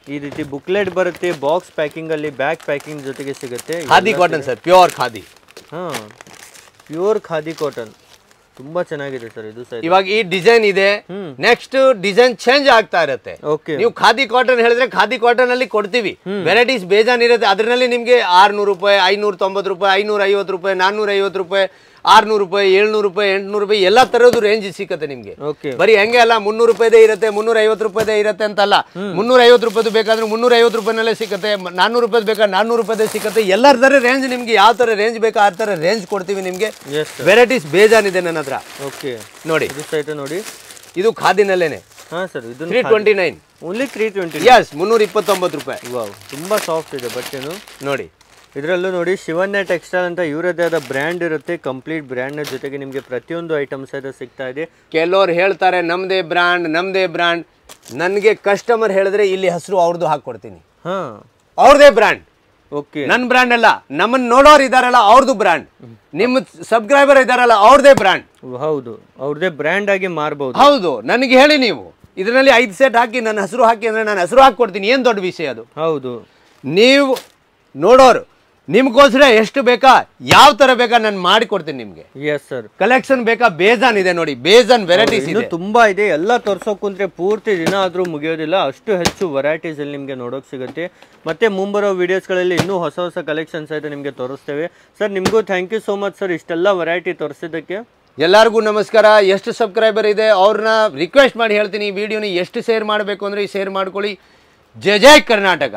ಈ ರೀತಿ ಬುಕ್ಲೆಟ್ ಬರುತ್ತೆ, ಬಾಕ್ಸ್ ಪ್ಯಾಕಿಂಗ್ ಅಲ್ಲಿ ಬ್ಯಾಗ್ ಪ್ಯಾಕಿಂಗ್ ಜೊತೆಗೆ ಸಿಗುತ್ತೆ. Khadi cotton sir, pure khadi. Pure khadi cotton ತುಂಬಾ ಚೆನ್ನಾಗಿದೆ ಸರ್ ಇದು. ಇವಾಗ ಈ ಡಿಸೈನ್ ಇದೆ, ನೆಕ್ಸ್ಟ್ ಡಿಸೈನ್ ಚೇಂಜ್ ಆಗ್ತಾ ಇರುತ್ತೆ. ನೀವು ಖಾದಿ ಕಾಟನ್ ಹೇಳಿದ್ರೆ ಖಾದಿ ಕಾಟನ್ ಅಲ್ಲಿ ಕೊಡ್ತೀವಿ, ವೆರೈಟೀಸ್ ಬೇಜಾನ್ ಇರುತ್ತೆ. ಅದರಲ್ಲಿ ನಿಮ್ಗೆ 600 ರೂಪಾಯಿ, 590 ರೂಪಾಯಿ, 550 ರೂಪಾಯಿ, 450 ರೂಪಾಯಿ, 600 ರೂಪಾಯಿ, 700 ರೂಪಾಯಿ, 800 ರೂಪಾಯಿ ಎಲ್ಲ ತರದ್ದು ರೇಂಜ್ ಸಿಕ್ಕತ್ತೆ ನಿಮ್ಗೆ. ಬರೀ ಹೆಂಗೆ ಅಲ್ಲ 300 ರೂಪಾಯಿದೇ ಇರುತ್ತೆ, 350 ರೂಪಾಯಿದೇ ಇರುತ್ತೆ ಅಂತಲ್ಲ. 350 ರೂಪಾಯಿದು ಬೇಕಾದ್ರೆ 350 ರೂಪಾಯಿನಲ್ಲೇ ಸಿಕ್ಕತ್ತೆ, 400 ರೂಪಾಯಿ ಬೇಕಾ 400 ರೂಪಾಯಿದೇ ಸಿಕ್ಕತ್ತೆ. ಎಲ್ಲರ ತರ ರೇಂಜ್ ನಿಮ್ಗೆ ಯಾವ ತರ ರೇಂಜ್ ಬೇಕಾ ಆ ತರ ರೇಂಜ್ ಕೊಡ್ತೀವಿ ನಿಮ್ಗೆ. ವೆರೈಟೀಸ್ ಬೇಜಾನ್ ಇದೆ ನನ್ನ ಹತ್ರ. ನೋಡಿ, ನೋಡಿ, ಇದು ಖಾದಿನಲ್ಲೇನೆ. ಸರ್, ಇದು 329 ಓನ್ಲಿ 320. ಯಸ್, 329 ರೂಪಾಯಿ. ವಾವ್, ತುಂಬಾ ಸಾಫ್ಟ್ ಇದೆ ಬಟ್ಟೆನು. ನೋಡಿ, ಇದರಲ್ಲೂ ನೋಡಿ, ಶಿವನ್ಯ ಟೆಕ್ಸ್ಟೈಲ್ ಅಂತ ಇವರದ್ದೇ ಆದ ಬ್ರ್ಯಾಂಡ್ ಇರುತ್ತೆ. ಕಂಪ್ಲೀಟ್ ಬ್ರ್ಯಾಂಡ್ ನ ಜೊತೆಗೆ ನಿಮಗೆ ಪ್ರತಿಯೊಂದು ಐಟಮ್ಸ್ ಸಹಿತ ಸಿಗ್ತಾ ಇದೆ. ಕೆಲವರು ಹೇಳ್ತಾರೆ ನಮ್ದೇ ಬ್ರ್ಯಾಂಡ್. ನನಗೆ ಕಸ್ಟಮರ್ ಹೇಳಿದ್ರೆ ಇಲ್ಲಿ ಹೆಸರು ಅವ್ರದ್ದು ಹಾಕೊಡ್ತೀನಿ, ಅವ್ರದೇ ಬ್ರ್ಯಾಂಡ್. ಓಕೆ, ನನ್ನ ಬ್ರ್ಯಾಂಡ್ ಅಲ್ಲ, ನಮ್ಮನ್ನ ನೋಡೋರು ಇದಾರಲ್ಲ ಅವ್ರದ್ದು ಬ್ರ್ಯಾಂಡ್, ನಿಮ್ಮ ಸಬ್ಸ್ಕ್ರೈಬರ್ ಇದಾರಲ್ಲ ಅವ್ರದೇ ಬ್ರ್ಯಾಂಡ್. ಹೌದು, ಅವ್ರದೇ ಬ್ರ್ಯಾಂಡ್ ಆಗಿ ಮಾರ್ಬಹುದು. ಹೌದು, ನನಗೆ ಹೇಳಿ ನೀವು ಇದರಲ್ಲಿ 5 ಸೆಟ್ ಹಾಕಿ ನನ್ನ ಹೆಸರು ಹಾಕಿ ಅಂದ್ರೆ ನಾನು ಹೆಸರು ಹಾಕಿ ಕೊಡ್ತೀನಿ, ಏನ್ ದೊಡ್ಡ ವಿಷಯ ಅದು? ಹೌದು, ನೀವು ನೋಡೋರು ನಿಮ್ಗೋಸ್ಕರ ಎಷ್ಟು ಬೇಕಾ, ಯಾವ ತರ ಬೇಕಾ ನಾನು ಮಾಡಿ ಕೊಡ್ತೀನಿ ನಿಮ್ಗೆ. Yes sir. ಕಲೆಕ್ಷನ್ ಬೇಕಾ, ಬೇಜಾನ್ ಇದೆ ನೋಡಿ, ಬೇಜಾನ್ ವೆರೈಟೀಸ್ ಇನ್ನು ಇದೆ, ತುಂಬಾ ಇದೆ. ಎಲ್ಲ ತೋರ್ಸೋಕ್ ಕುಂತ್ರೆ ಪೂರ್ತಿ ದಿನ ಆದ್ರೂ ಮುಗಿಯೋದಿಲ್ಲ, ಅಷ್ಟು ಹೆಚ್ಚು ವೆರೈಟೀಸ್ ಅಲ್ಲಿ ನಿಮ್ಗೆ ನೋಡೋಕ್ ಸಿಗುತ್ತೆ. ಮತ್ತೆ ಮುಂಬರೋ ವಿಡಿಯೋಸ್ಗಳಲ್ಲಿ ಇನ್ನೂ ಹೊಸ ಹೊಸ ಕಲೆಕ್ಷನ್ಸ್ ಆಯ್ತು ನಿಮ್ಗೆ ತೋರಿಸ್ತೇವೆ. ಸರ್ ನಿಮ್ಗೂ thank you so much sir, ಇಷ್ಟೆಲ್ಲ ವೆರೈಟಿ ತೋರಿಸಿದ್ದಕ್ಕೆ. ಎಲ್ಲರಿಗೂ ನಮಸ್ಕಾರ. ಎಷ್ಟು ಸಬ್ಸ್ಕ್ರೈಬರ್ ಇದೆ ಅವ್ರನ್ನ ರಿಕ್ವೆಸ್ಟ್ ಮಾಡಿ ಹೇಳ್ತೀನಿ, ಈ ವಿಡಿಯೋನ ಎಷ್ಟು ಶೇರ್ ಮಾಡಬೇಕು ಅಂದ್ರೆ ಶೇರ್ ಮಾಡ್ಕೊಳ್ಳಿ. ಜೈ ಜೈ ಕರ್ನಾಟಕ.